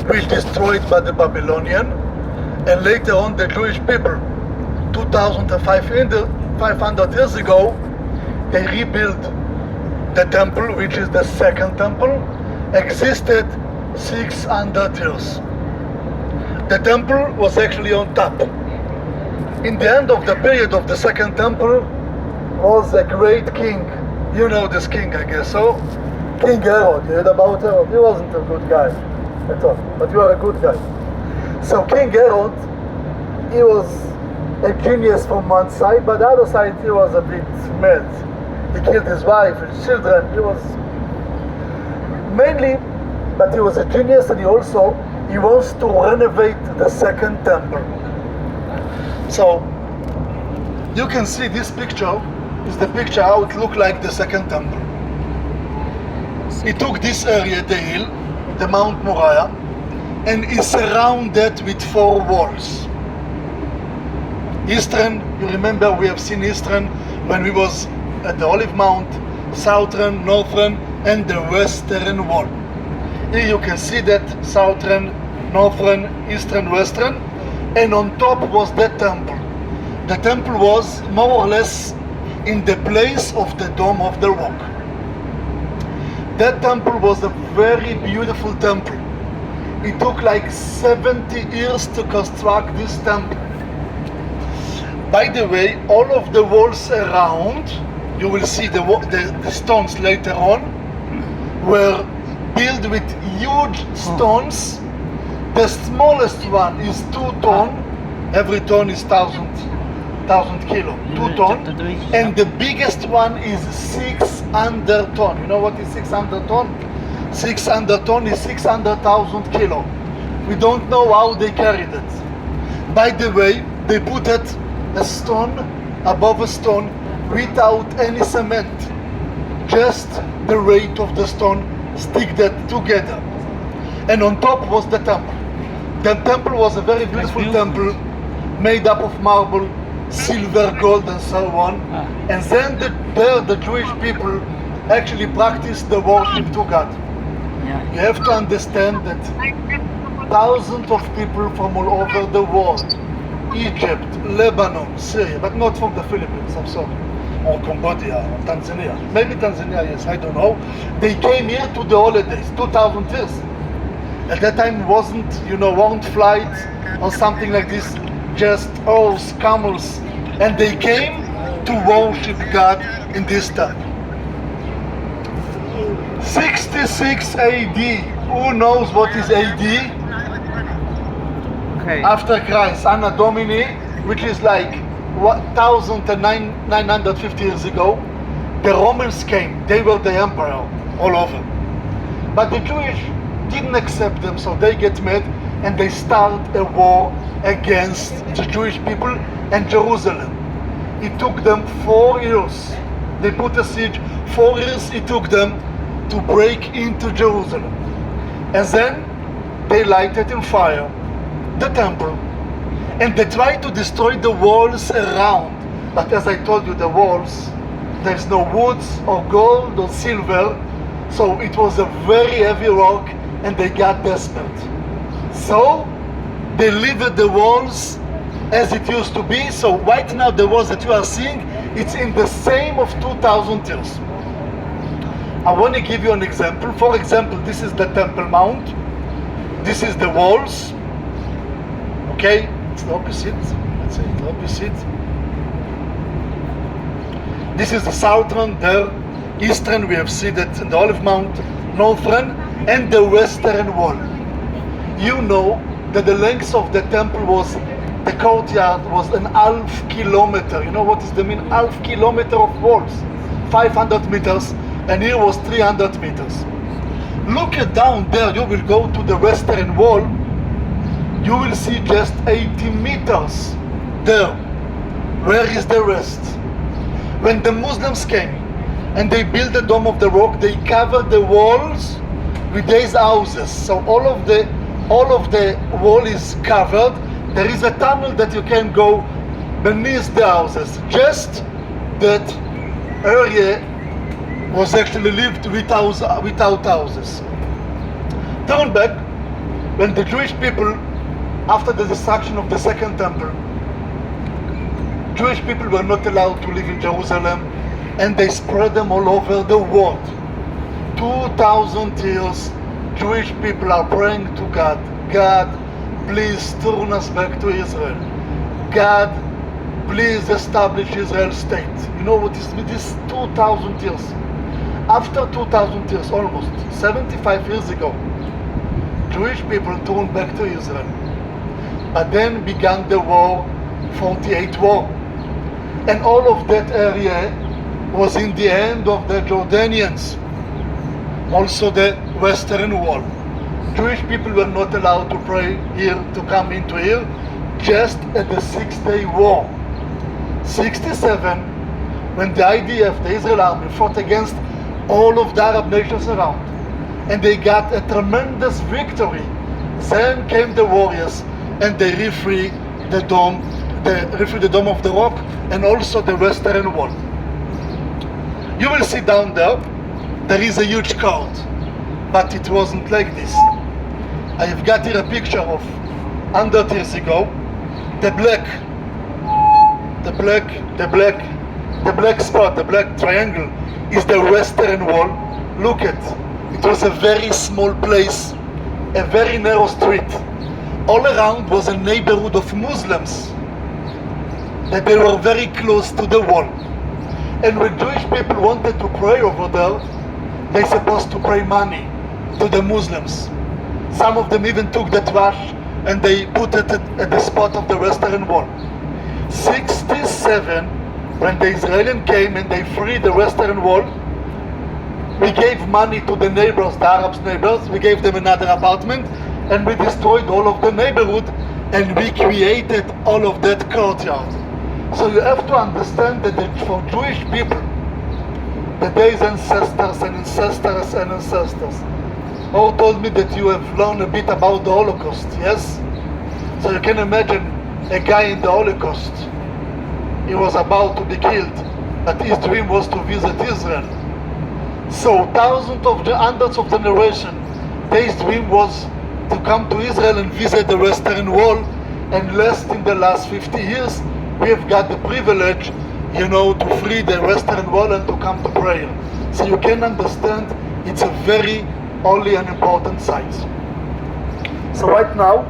which destroyed by the Babylonian, and later on the Jewish people, 2,500 years ago, they rebuilt the temple, which is the second temple, existed 600 years. The temple was actually on top. In the end of the period of the second temple was a great king. You know this king, I guess so? King Herod. You heard about Herod? He wasn't a good guy at all, but you are a good guy. So King Herod, he was a genius from one side, but the other side he was a bit mad. He killed his wife, his children. He was mainly, but he was a genius, and he wants to renovate the second temple. So you can see this picture is the picture how it looked like the second temple. He took this area, the hill, the Mount Moriah, and he surrounded with 4 walls. Eastern, you remember we have seen Eastern when we was at the Olive Mount, Southern, Northern, and the Western wall. Here you can see that Southern, Northern, Eastern, Western, and on top was the temple. The temple was more or less in the place of the Dome of the Rock. That temple was a very beautiful temple. It took like 70 years to construct this temple. By the way, all of the walls around, you will see the stones later on, were built with huge stones. The smallest one is 2 tons. Every ton is 1,000 kilo, 2 tons. And the biggest one is 600 tons. You know what is 600 tons? 600 tons is 600,000 kilo. We don't know how they carried it. By the way, they put it a stone above a stone without any cement. Just the weight of the stone stick that together. And on top was the temple. The temple was a very beautiful temple made up of marble, silver, gold, and so on. And then the Jewish people actually practiced the worship to God. You have to understand that thousands of people from all over the world, Egypt, Lebanon, Syria, but not from the Philippines, I'm sorry, or Cambodia, or Tanzania. Maybe Tanzania, yes, I don't know. They came here to the holidays, 2,000 years. At that time it wasn't, weren't flights or something like this, just horse, camels, and they came to worship God in this time. 66 AD. Who knows what is AD? Okay. After Christ, Anno Domini, which is like 1,950 years ago. The Romans came. They were the emperor all over. But the Jewish didn't accept them, so they get mad and they start a war against the Jewish people and Jerusalem. It took them 4 years. They put a siege. 4 years it took them to break into Jerusalem. And then they lighted in fire the temple. And they tried to destroy the walls around. But as I told you, the walls, there's no woods or gold or silver. So it was a very heavy rock and they got desperate. So they lifted the walls as it used to be. So right now the walls that you are seeing, it's in the same of 2,000 years. I want to give you an example. For example, this is the Temple Mount. This is the walls. Okay, it's the opposite. Let's say the opposite. This is the southern, the eastern. We have seen that in the Olive Mount, northern, and the western wall. You know that the length of the temple was, the courtyard was an half kilometer. You know what is the mean? Half kilometer of walls, 500 meters, and here was 300 meters. Look at down there, you will go to the western wall, you will see just 80 meters there. Where is the rest? When the Muslims came and they built the Dome of the Rock, they covered the walls with these houses. So all of the wall is covered. There is a tunnel that you can go beneath the houses. Just that area was actually lived without houses. Turn back. when the Jewish people, after the destruction of the Second Temple, Jewish people were not allowed to live in Jerusalem, and they spread them all over the world. 2,000 years, Jewish people are praying to God, God, please turn us back to Israel. God, please establish Israel's state. You know what is with this 2,000 years? After 2,000 years, almost 75 years ago, Jewish people turned back to Israel. But then began the war, 48 war. And all of that area was in the hand of the Jordanians. Also the Western Wall. Jewish people were not allowed to pray here, to come into here, just at the 6-day war. 67, when the IDF, the Israel army, fought against all of the Arab nations around, and they got a tremendous victory. Then came the warriors, and they refreed the dome, the Dome of the Rock, and also the Western Wall. You will see down there is a huge court, but it wasn't like this. I have got here a picture of 100 years ago. The black spot, the black triangle, is the Western Wall. Look at it. Was a very small place, a very narrow street. All around was a neighborhood of Muslims, that they were very close to the wall. And when Jewish people wanted to pray over there, they supposed to pray money to the Muslims. Some of them even took the trash and they put it at the spot of the Western Wall. 67, when the Israelis came and they freed the Western Wall, we gave money to the neighbors, the Arabs neighbors. We gave them another apartment, and we destroyed all of the neighborhood, and we created all of that courtyard. So you have to understand that for Jewish people, the days ancestors and ancestors and ancestors. Or told me that you have learned a bit about the Holocaust, yes? So you can imagine a guy in the Holocaust. He was about to be killed, but his dream was to visit Israel. So hundreds of generations, his dream was to come to Israel and visit the Western Wall. And in the last 50 years, we have got the privilege, to free the Western Wall and to come to prayer. So you can understand it's a very holy and important site. So right now,